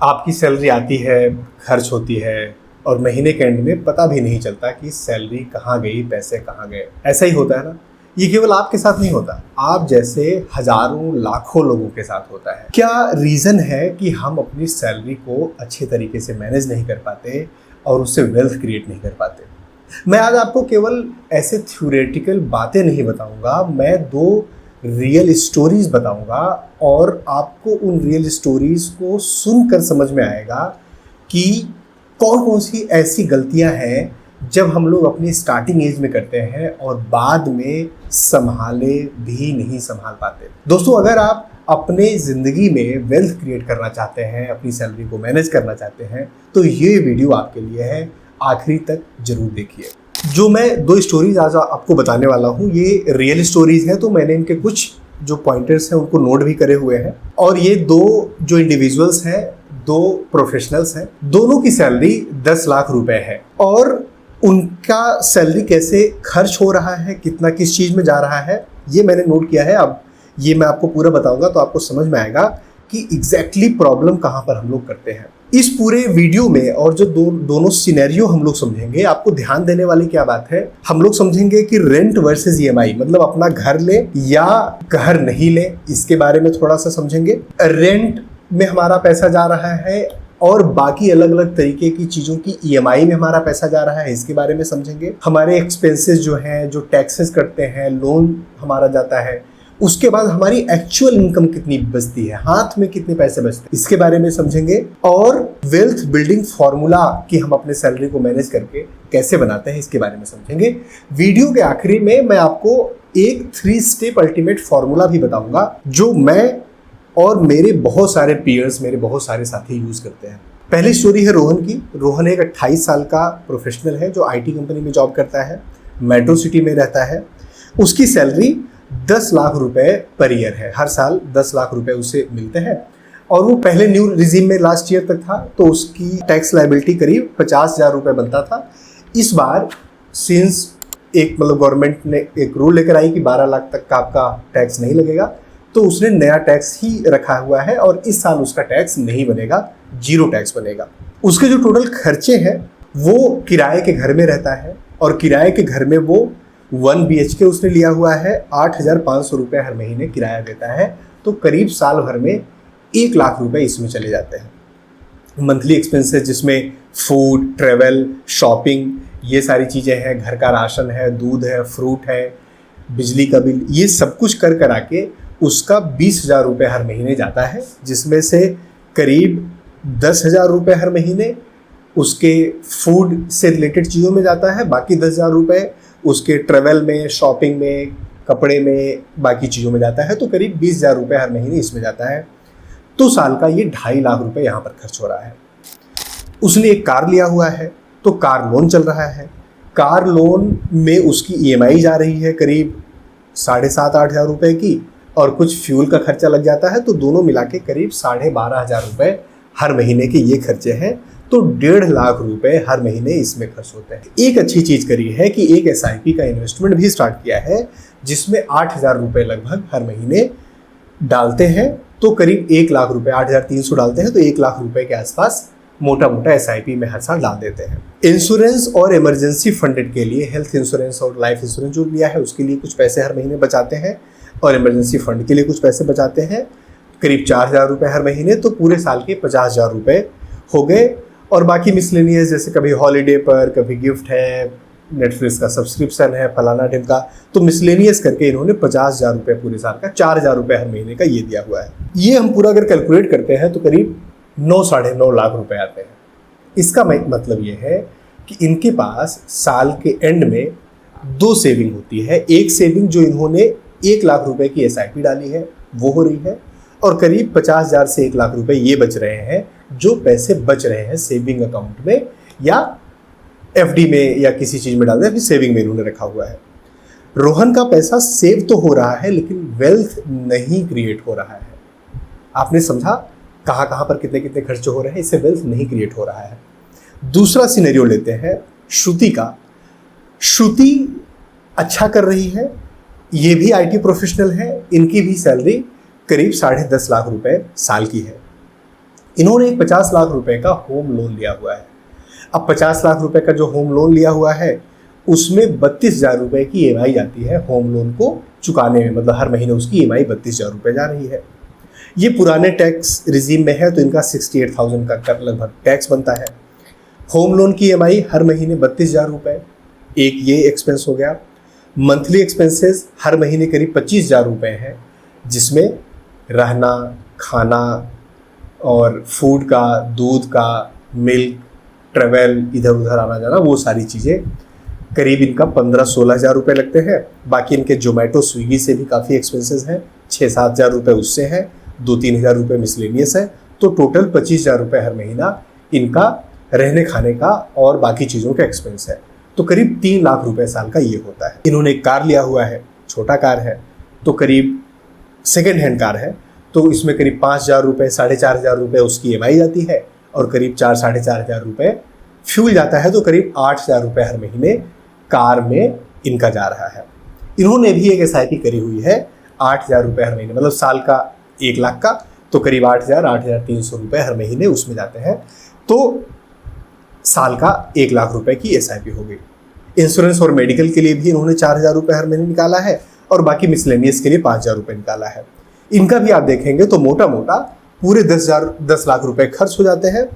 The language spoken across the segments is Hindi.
आपकी सैलरी आती है, खर्च होती है और महीने के एंड में पता भी नहीं चलता कि सैलरी कहाँ गई, पैसे कहाँ गए। ऐसा ही होता है ना। ये केवल आपके साथ नहीं होता, आप जैसे हजारों लाखों लोगों के साथ होता है। क्या रीज़न है कि हम अपनी सैलरी को अच्छे तरीके से मैनेज नहीं कर पाते और उससे वेल्थ क्रिएट नहीं कर पाते? मैं आज आपको केवल ऐसे थ्योरेटिकल बातें नहीं बताऊंगा, मैं 2 रियल स्टोरीज बताऊंगा और आपको उन रियल स्टोरीज को सुनकर समझ में आएगा कि कौन कौन सी ऐसी गलतियां हैं जब हम लोग अपनी स्टार्टिंग एज में करते हैं और बाद में संभाले भी नहीं संभाल पाते। दोस्तों, अगर आप अपने ज़िंदगी में वेल्थ क्रिएट करना चाहते हैं, अपनी सैलरी को मैनेज करना चाहते हैं, तो ये वीडियो आपके लिए है। आखिरी तक जरूर देखिए। जो मैं 2 स्टोरीज आज आपको बताने वाला हूँ, ये रियल स्टोरीज हैं, तो मैंने इनके कुछ जो पॉइंटर्स हैं उनको नोट भी करे हुए हैं। और ये 2 जो इंडिविजुअल्स हैं, 2 प्रोफेशनल्स हैं, दोनों की सैलरी 10 लाख रुपए है और उनका सैलरी कैसे खर्च हो रहा है, कितना किस चीज़ में जा रहा है, ये मैंने नोट किया है। अब ये मैं आपको पूरा बताऊंगा तो आपको समझ में आएगा कि एग्जैक्टली प्रॉब्लम कहाँ पर हम लोग करते हैं। इस पूरे वीडियो में और जो दोनों सिनेरियो हम लोग समझेंगे, आपको ध्यान देने वाली क्या बात है, हम लोग समझेंगे कि रेंट वर्सेस ईएमआई, मतलब अपना घर ले या घर नहीं ले, इसके बारे में थोड़ा सा समझेंगे। रेंट में हमारा पैसा जा रहा है और बाकी अलग अलग तरीके की चीज़ों की ईएमआई में हमारा पैसा जा रहा है, इसके बारे में समझेंगे। हमारे एक्सपेंसेस जो हैं, जो टैक्सेस करते हैं, लोन हमारा जाता है, उसके बाद हमारी एक्चुअल इनकम कितनी बचती है, हाथ में कितने पैसे बचते हैं, इसके बारे में समझेंगे। और वेल्थ बिल्डिंग फॉर्मूला कि हम अपने सैलरी को मैनेज करके कैसे बनाते हैं, इसके बारे में समझेंगे। वीडियो के आखिरी में मैं आपको एक 3 स्टेप अल्टीमेट फॉर्मूला भी बताऊंगा जो मैं और मेरे बहुत सारे पीयर्स, मेरे बहुत सारे साथी यूज करते हैं। पहली स्टोरी है रोहन की। रोहन एक 28 साल का प्रोफेशनल है जो आईटी कंपनी में जॉब करता है, मेट्रो सिटी में रहता है। उसकी सैलरी 10 लाख रुपए पर ईयर है, हर साल 10 लाख रुपए उसे मिलते हैं। और वो पहले न्यू रिजीम में लास्ट ईयर तक था, तो उसकी टैक्स लायबिलिटी करीब 50,000 रुपए बनता था। इस बार सिंस गवर्नमेंट ने एक रूल लेकर आई कि 12 लाख तक का आपका टैक्स नहीं लगेगा, तो उसने नया टैक्स ही रखा हुआ है और इस साल उसका टैक्स नहीं बनेगा, 0 टैक्स बनेगा। उसके जो टोटल खर्चे हैं वो किराए के घर में रहता है और किराए के घर में वो 1 BHK उसने लिया हुआ है, 8,500 रुपये हर महीने किराया देता है। तो करीब साल भर में 1 लाख रुपए इसमें चले जाते हैं। मंथली एक्सपेंसेस जिसमें फूड, ट्रेवल, शॉपिंग, ये सारी चीज़ें हैं, घर का राशन है, दूध है, फ्रूट है, बिजली का बिल, ये सब कुछ कर करा के उसका 20,000 रुपये हर महीने जाता है, जिसमें से करीब 10,000 रुपये हर महीने उसके फूड से रिलेटेड चीज़ों में जाता है, बाकी 10,000 रुपये उसके ट्रेवल में, शॉपिंग में, कपड़े में, बाकी चीज़ों में जाता है। तो करीब 20,000 रुपये हर महीने इसमें जाता है। तो साल का ये 2.5 लाख रुपए यहाँ पर खर्च हो रहा है। उसने एक कार लिया हुआ है, तो कार लोन चल रहा है। कार लोन में उसकी ईएमआई जा रही है करीब 7,500-8 हज़ार रुपये की, और कुछ फ्यूल का खर्चा लग जाता है, तो दोनों मिला के करीब 12,500 रुपये हर महीने के ये खर्चे हैं। तो 1.5 लाख रुपए हर महीने इसमें खर्च होते हैं। एक अच्छी चीज़ करी है कि एक SIP का इन्वेस्टमेंट भी स्टार्ट किया है, जिसमें 8,000 रुपये लगभग हर महीने डालते हैं। तो करीब 1 लाख रुपए, 8,300 डालते हैं, तो 1 लाख रुपए के आसपास मोटा मोटा SIP में हर साल डाल देते हैं। इंश्योरेंस और इमरजेंसी फंडेड के लिए, हेल्थ इंश्योरेंस और लाइफ इंश्योरेंस जो लिया है उसके लिए कुछ पैसे हर महीने बचाते हैं, और इमरजेंसी फंड के लिए कुछ पैसे बचाते हैं, करीब 4,000 रुपये हर महीने। तो पूरे साल के 50,000 रुपये हो गए। और बाकी मिसलेनियस, जैसे कभी हॉलीडे पर, कभी गिफ्ट है, नेटफ्लिक्स का सब्सक्रिप्शन है, फलाना टिम का, तो मिसलेनियस करके इन्होंने 50,000 रुपये पूरे साल का, 4,000 रुपये हर महीने का ये दिया हुआ है। ये हम पूरा अगर कैलकुलेट करते हैं तो करीब 9-9.5 लाख रुपए आते हैं। इसका मतलब ये है कि इनके पास साल के एंड में 2 सेविंग होती है। एक सेविंग जो इन्होंने 1 लाख रुपए की SIP डाली है वो हो रही है, और करीब 50,000 से 1 लाख रुपए ये बच रहे हैं, जो पैसे बच रहे हैं सेविंग अकाउंट में या FD में या किसी चीज़ में डाल दें, अपनी सेविंग में इन्होंने रखा हुआ है। रोहन का पैसा सेव तो हो रहा है, लेकिन वेल्थ नहीं क्रिएट हो रहा है। आपने समझा कहाँ कहाँ पर कितने कितने खर्चे हो रहे हैं, इससे वेल्थ नहीं क्रिएट हो रहा है। दूसरा सिनेरियो लेते हैं श्रुति का। श्रुति अच्छा कर रही है, ये भी IT प्रोफेशनल है, इनकी भी सैलरी करीब 10.5 लाख रुपए साल की है। इन्होंने एक 50 लाख रुपए का होम लोन लिया हुआ है। अब 50 लाख रुपए का जो होम लोन लिया हुआ है उसमें 32,000 रुपए की ईएमआई जाती है होम लोन को चुकाने में, मतलब हर महीने उसकी ईएमआई 32,000 रुपए जा रही है। ये पुराने टैक्स रिजीम में है तो इनका 68,000 का लगभग टैक्स बनता है। होम लोन की ईएमआई हर महीने 32,000 रुपए, एक ये एक्सपेंस हो गया। मंथली एक्सपेंसेस हर महीने करीब 25,000 रुपए हैं, जिसमें रहना, खाना और फूड का, दूध का, मिल्क, ट्रेवल, इधर उधर आना जाना, वो सारी चीज़ें करीब इनका 15-16,000 रुपये लगते हैं। बाकी इनके जोमेटो स्विगी से भी काफ़ी एक्सपेंसेस हैं, 6-7,000 रुपये उससे हैं, 2-3,000 रुपये मिसलेनियस है। तो टोटल 25,000 रुपये हर महीना इनका रहने खाने का और बाकी चीज़ों का एक्सपेंस है। तो करीब 3 लाख रुपये साल का ये होता है। इन्होंने एक कार लिया हुआ है, छोटा कार है, तो करीब सेकेंड हैंड कार है, तो इसमें करीब 5,000 रुपये, 4,500 रुपये उसकी ईएमआई जाती है और करीब 4-4,500 रुपये फ्यूल जाता है। तो करीब 8,000 रुपये हर महीने कार में इनका जा रहा है। इन्होंने भी एक एसआईपी करी हुई है 8,000 रुपये हर महीने, मतलब साल का 1 लाख का, तो करीब 8,300 रुपये हर महीने उसमें जाते हैं। तो साल का 1 लाख रुपए की एसआईपी हो गई। इंश्योरेंस और मेडिकल के लिए भी इन्होंने 4,000 रुपये हर महीने निकाला है और बाकी मिसलेनियस के लिए 5,000 रुपये निकाला है। इनका भी आप देखेंगे तो मोटा मोटा पूरे 10 लाख रुपए खर्च हो जाते हैं,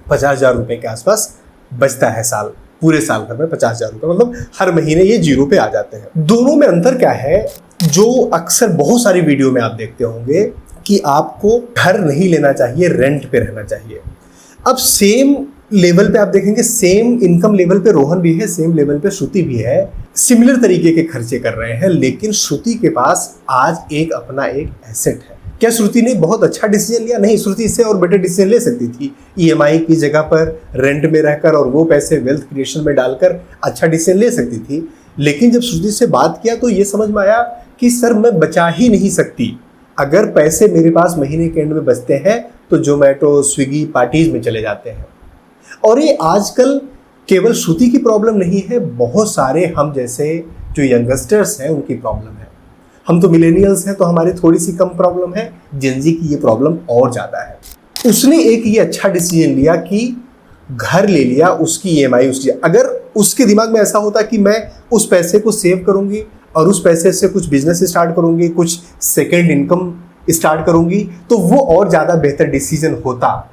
50,000 रुपये के आसपास बचता है साल, पूरे साल भर में 50,000 रुपये, मतलब हर महीने ये जीरो पे आ जाते हैं। दोनों में अंतर क्या है, जो अक्सर बहुत सारी वीडियो में आप देखते होंगे कि आपको घर नहीं लेना चाहिए, रेंट पे रहना चाहिए। अब सेम लेवल पे आप देखेंगे, सेम इनकम लेवल पे रोहन भी है, सेम लेवल पे श्रुति भी है, सिमिलर तरीके के खर्चे कर रहे हैं, लेकिन श्रुति के पास आज एक अपना एक एसेट है। क्या श्रुति ने बहुत अच्छा डिसीजन लिया? नहीं, श्रुति इससे और बेटर डिसीजन ले सकती थी, ईएमआई की जगह पर रेंट में रहकर और वो पैसे वेल्थ क्रिएशन में डालकर अच्छा डिसीजन ले सकती थी। लेकिन जब श्रुति से बात किया तो ये समझ में आया कि सर मैं बचा ही नहीं सकती। अगर पैसे मेरे पास महीने के एंड में बचते हैं तो जोमेटो, स्विगी, पार्टीज में चले जाते हैं। और ये आजकल केवल श्रुति की प्रॉब्लम नहीं है, बहुत सारे हम जैसे जो यंगस्टर्स हैं उनकी प्रॉब्लम है। हम तो मिलेनियल्स हैं तो हमारी थोड़ी सी कम प्रॉब्लम है, जेनजी की ये प्रॉब्लम और ज़्यादा है। उसने एक ये अच्छा डिसीजन लिया कि घर ले लिया, उसकी ईएमआई उसकी, अगर उसके दिमाग में ऐसा होता कि मैं उस पैसे को सेव करूंगी और उस पैसे से कुछ बिजनेस स्टार्ट करूंगी, कुछ सेकेंड इनकम स्टार्ट करूंगी, तो वो और ज़्यादा बेहतर डिसीजन होता।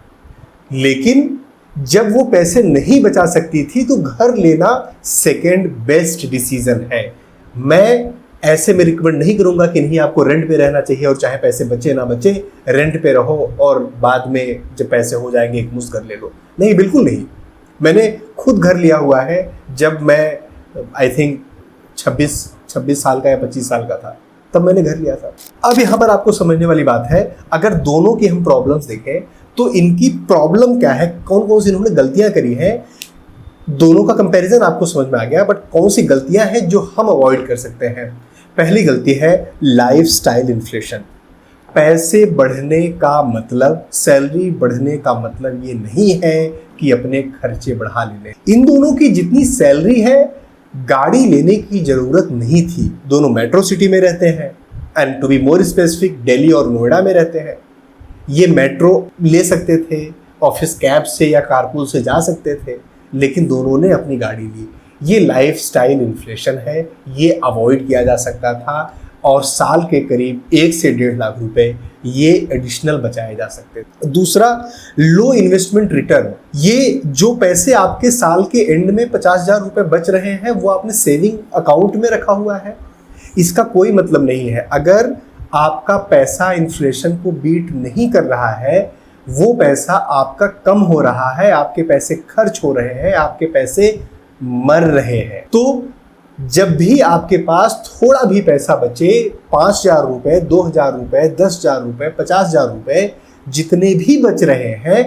लेकिन जब वो पैसे नहीं बचा सकती थी तो घर लेना सेकेंड बेस्ट डिसीजन है। मैं ऐसे में रिकमेंड नहीं करूंगा कि नहीं आपको रेंट पे रहना चाहिए और चाहे पैसे बचे ना बचे रेंट पे रहो और बाद में जब पैसे हो जाएंगे एक मुश्त कर ले लो। नहीं, बिल्कुल नहीं। मैंने खुद घर लिया हुआ है जब मैं आई थिंक 26 साल का या 25 साल का था, तब मैंने घर लिया था। अब यहाँ पर आपको समझने वाली बात है, अगर दोनों की हम प्रॉब्लम्स देखें तो इनकी प्रॉब्लम क्या है, कौन कौन सी इन्होंने गलतियां करी हैं, दोनों का कंपैरिजन आपको समझ में आ गया। बट कौन सी गलतियां हैं जो हम अवॉइड कर सकते हैं? पहली गलती है लाइफस्टाइल इन्फ्लेशन। पैसे बढ़ने का मतलब, सैलरी बढ़ने का मतलब ये नहीं है कि अपने खर्चे बढ़ा लेने। इन दोनों की जितनी सैलरी है, गाड़ी लेने की जरूरत नहीं थी। दोनों मेट्रो सिटी में रहते हैं, and to be more specific Delhi और नोएडा में रहते हैं। ये मेट्रो ले सकते थे, ऑफिस कैब से या कारपूल से जा सकते थे, लेकिन दोनों ने अपनी गाड़ी ली। ये लाइफस्टाइल इन्फ्लेशन है, ये अवॉइड किया जा सकता था और साल के करीब 1 से 1.5 लाख रुपए ये एडिशनल बचाए जा सकते थे। दूसरा, लो इन्वेस्टमेंट रिटर्न। ये जो पैसे आपके साल के एंड में 50,000 रुपये बच रहे हैं वो आपने सेविंग अकाउंट में रखा हुआ है, इसका कोई मतलब नहीं है। अगर आपका पैसा इन्फ्लेशन को बीट नहीं कर रहा है, वो पैसा आपका कम हो रहा है, आपके पैसे खर्च हो रहे हैं, आपके पैसे मर रहे हैं। तो जब भी आपके पास थोड़ा भी पैसा बचे, 5,000 रुपये, 2,000 रुपये, 10,000 रुपये, 50,000 रुपये, जितने भी बच रहे हैं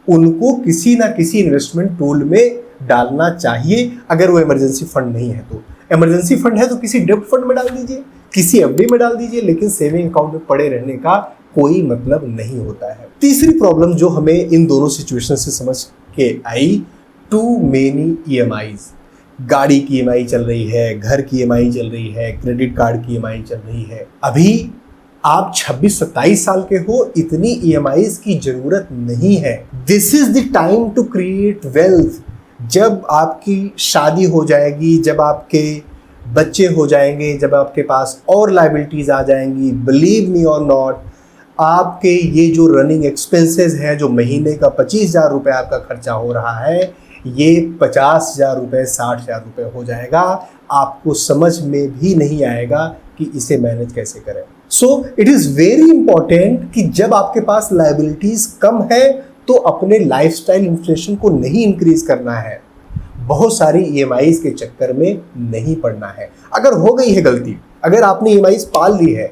उनको किसी ना किसी इन्वेस्टमेंट टूल में डालना चाहिए। अगर वो इमरजेंसी फंड नहीं है तो, इमरजेंसी फंड है तो किसी डेब्ट फंड में डाल दीजिए, किसी एफडी में डाल दीजिए, लेकिन सेविंग अकाउंट में पड़े रहने का कोई मतलब नहीं होता है। तीसरी प्रॉब्लम जो हमें इन दोनों सिचुएशन से समझ के आई, टू मेनी ईएमआईज। गाड़ी की ईएमआई चल रही है, घर की ईएमआई चल रही है, क्रेडिट कार्ड की ईएमआई चल रही है। अभी आप 26-27 साल के हो, इतनी ईएमआईज की जरूरत नहीं है। This is the time to create wealth. जब आपकी शादी हो जाएगी, जब आपके बच्चे हो जाएंगे, जब आपके पास और लायबिलिटीज आ जाएंगी, बिलीव मी और नॉट, आपके ये जो रनिंग एक्सपेंसेस है, जो महीने का 25,000 रुपये आपका खर्चा हो रहा है, ये 50,000 रुपये, 60,000 रुपये हो जाएगा। आपको समझ में भी नहीं आएगा कि इसे मैनेज कैसे करें। So it is very important कि जब आपके पास लायबिलिटीज कम है तो अपने लाइफस्टाइल इन्फ्लेशन को नहीं इंक्रीज करना है, बहुत सारी ईएमआईज के चक्कर में नहीं पड़ना है। अगर हो गई है गलती, अगर आपने ईएमआईज पाल ली है,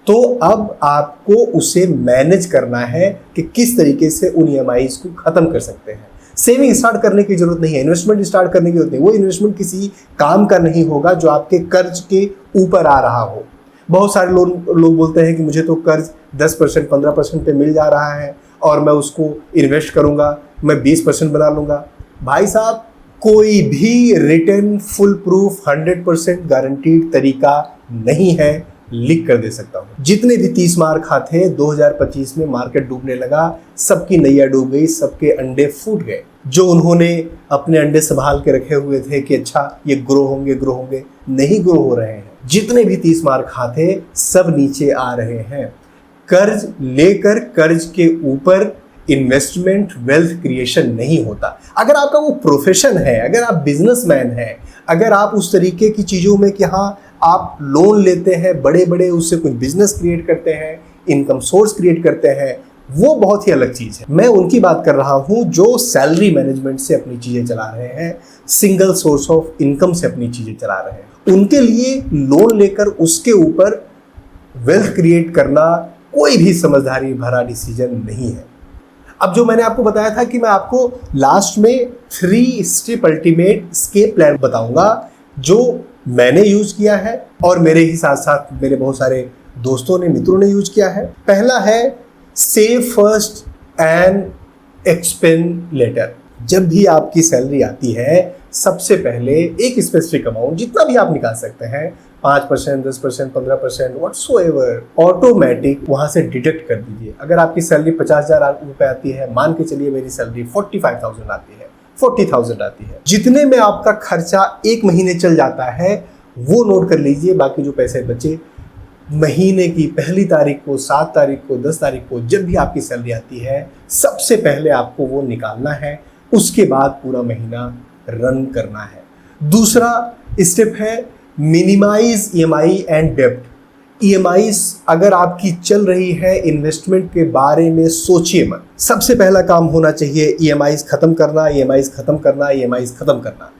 तो अब आपको उसे मैनेज करना है कि किस तरीके से उन ईएमआईज को खत्म कर सकते हैं। सेविंग स्टार्ट करने की जरूरत नहीं है, इन्वेस्टमेंट स्टार्ट करने की जरूरत नहीं। वो इन्वेस्टमेंट किसी काम का नहीं होगा जो आपके कर्ज के ऊपर आ रहा हो। बहुत सारे लोग बोलते हैं कि मुझे तो कर्ज 10%, 15% पे मिल जा रहा है और मैं उसको इन्वेस्ट करूंगा, मैं 20% बना लूंगा। भाई साहब, कोई भी रिटर्न फुल प्रूफ 100% गारंटीड तरीका नहीं है, लिख कर दे सकता हूँ। जितने भी 30 मार खाते 2025 में मार्केट डूबने लगा, सबकी नैया डूब गई, सबके अंडे फूट गए। जो उन्होंने अपने अंडे संभाल के रखे हुए थे कि अच्छा ये ग्रो होंगे, नहीं ग्रो हो रहे हैं। जितने भी 30 मार खाते सब नीचे आ रहे हैं। कर्ज लेकर कर्ज के ऊपर इन्वेस्टमेंट, वेल्थ क्रिएशन नहीं होता। अगर आपका वो प्रोफेशन है, अगर आप बिजनेसमैन हैं, अगर आप उस तरीके की चीज़ों में कि हाँ आप लोन लेते हैं बड़े बड़े, उससे कुछ बिजनेस क्रिएट करते हैं, इनकम सोर्स क्रिएट करते हैं, वो बहुत ही अलग चीज़ है। मैं उनकी बात कर रहा हूँ जो सैलरी मैनेजमेंट से अपनी चीज़ें चला रहे हैं, सिंगल सोर्स ऑफ इनकम से अपनी चीज़ें चला रहे हैं। उनके लिए लोन लेकर उसके ऊपर वेल्थ क्रिएट करना कोई भी समझदारी भरा डिसीजन नहीं है। अब जो मैंने आपको बताया था कि मैं आपको लास्ट में 3 स्टेप अल्टीमेट स्केप प्लान बताऊंगा जो मैंने यूज किया है और मेरे ही साथ साथ मेरे बहुत सारे दोस्तों ने, मित्रों ने यूज किया है। पहला है save first and expend later. जब भी आपकी सैलरी आती है, सबसे पहले एक स्पेसिफिक अमाउंट, जितना भी आप निकाल सकते हैं, 5%, 10%, 15%, व्हाटसोएवर, ऑटोमेटिक वहां से डिडक्ट कर दीजिए। अगर आपकी सैलरी 50,000 रुपए आती है, मान के चलिए मेरी सैलरी 45,000 आती है, 40,000 आती है, जितने में आपका खर्चा 1 महीने चल जाता है वो नोट कर लीजिए। बाकी जो पैसे बचे, महीने की पहली तारीख को, 7 तारीख को, 10 तारीख को, जब भी आपकी सैलरी आती है, सबसे पहले आपको वो निकालना है। उसके बाद पूरा महीना रन करना है। दूसरा स्टेप है मिनिमाइज ईएमआई एंड डेब्ट। ईएमआईज अगर आपकी चल रही है, इन्वेस्टमेंट के बारे में सोचिए मत। सबसे पहला काम होना चाहिए ईएमआईज खत्म करना, ईएमआईज खत्म करना, ईएमआईज खत्म करना।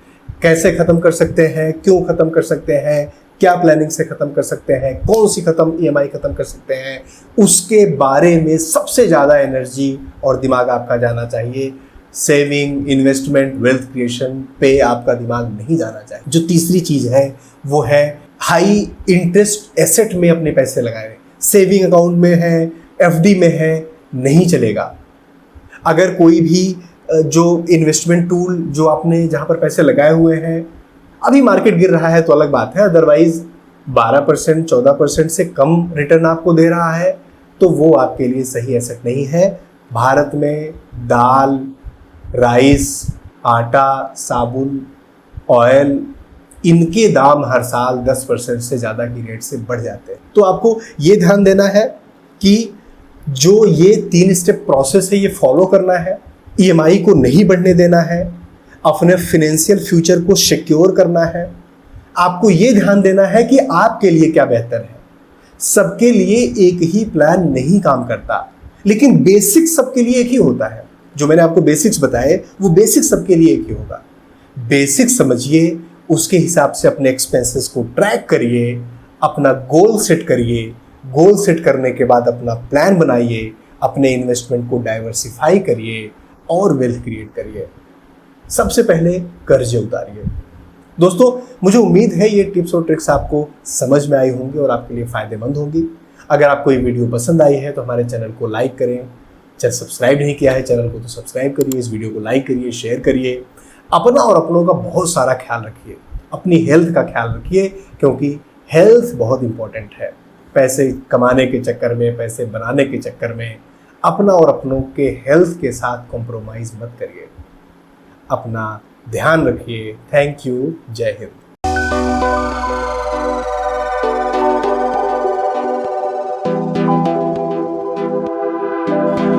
कैसे खत्म कर सकते हैं, क्यों खत्म कर सकते हैं, क्या प्लानिंग से खत्म कर सकते हैं, कौन सी ईएमआई खत्म कर सकते हैं, उसके बारे में सबसे ज़्यादा एनर्जी और दिमाग आपका जाना चाहिए। सेविंग, इन्वेस्टमेंट, वेल्थ क्रिएशन पे आपका दिमाग नहीं जाना चाहिए। जो तीसरी चीज़ है वो है हाई इंटरेस्ट एसेट में अपने पैसे लगाएं। सेविंग अकाउंट में है, एफडी में है, नहीं चलेगा। अगर कोई भी जो इन्वेस्टमेंट टूल जो आपने जहाँ पर पैसे लगाए हुए हैं, अभी मार्केट गिर रहा है तो अलग बात है, अदरवाइज 12%, 14% से कम रिटर्न आपको दे रहा है, तो वो आपके लिए सही एसेट नहीं है। भारत में दाल, राइस, आटा, साबुन, ऑयल, इनके दाम हर साल 10% से ज़्यादा की रेट से बढ़ जाते हैं। तो आपको ये ध्यान देना है कि जो ये 3 स्टेप प्रोसेस है ये फॉलो करना है। ईएमआई को नहीं बढ़ने देना है, अपने फिनेंशियल फ्यूचर को सिक्योर करना है। आपको ये ध्यान देना है कि आपके लिए क्या बेहतर है। सबके लिए एक ही प्लान नहीं काम करता, लेकिन बेसिक सबके लिए एक ही होता है। जो मैंने आपको बेसिक्स बताए वो बेसिक सबके लिए एक ही होगा। बेसिक समझिए, उसके हिसाब से अपने एक्सपेंसेस को ट्रैक करिए, अपना गोल सेट करिए। गोल सेट करने के बाद अपना प्लान बनाइए, अपने इन्वेस्टमेंट को डाइवर्सिफाई करिए और वेल्थ क्रिएट करिए। सबसे पहले कर्जे उतारिए। दोस्तों, मुझे उम्मीद है ये टिप्स और ट्रिक्स आपको समझ में आई होंगी और आपके लिए फ़ायदेमंद होंगी। अगर आपको ये वीडियो पसंद आई है तो हमारे चैनल को लाइक करें। चैनल सब्सक्राइब नहीं किया है चैनल को तो सब्सक्राइब करिए, इस वीडियो को लाइक करिए, शेयर करिए। अपना और अपनों का बहुत सारा ख्याल रखिए, अपनी हेल्थ का ख्याल रखिए, क्योंकि हेल्थ बहुत इंपॉर्टेंट है। पैसे कमाने के चक्कर में, पैसे बनाने के चक्कर में अपना और अपनों के हेल्थ के साथ कॉम्प्रोमाइज़ मत करिए। अपना ध्यान रखिए। Thank you. जय हिंद।